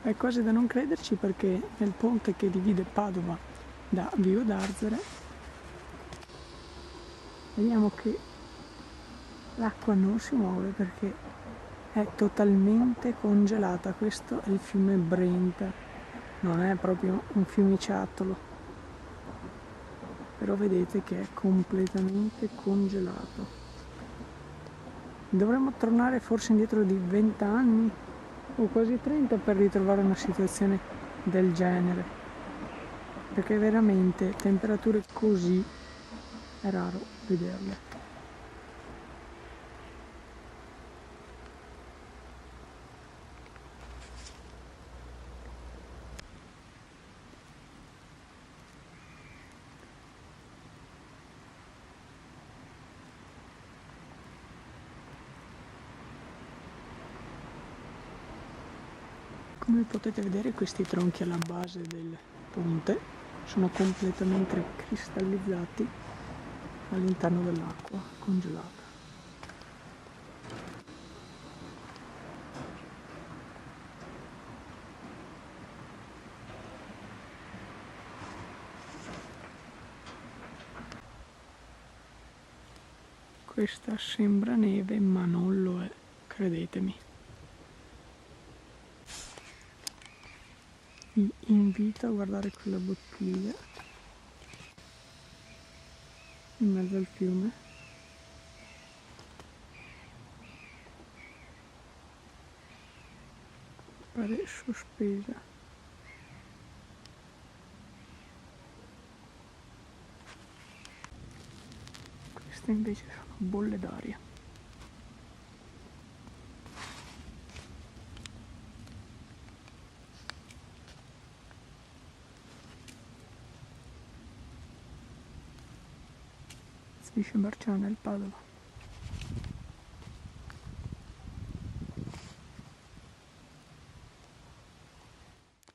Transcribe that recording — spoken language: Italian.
È quasi da non crederci perché nel ponte che divide Padova da Vivo d'Arzere vediamo che l'acqua non si muove perché è totalmente congelata. Questo è il fiume Brenta, non è proprio un fiumiciattolo, però vedete che è completamente congelato. Dovremmo tornare forse indietro di 20 anni o quasi 30 per ritrovare una situazione del genere, perché veramente temperature così è raro vederle. Come potete vedere, questi tronchi alla base del ponte sono completamente cristallizzati all'interno dell'acqua congelata. Questa sembra neve, ma non lo è, credetemi. Vi invito a guardare quella bottiglia in mezzo al fiume. Pare sospesa. Queste invece sono bolle d'aria. Si dice Barciano nel Padova.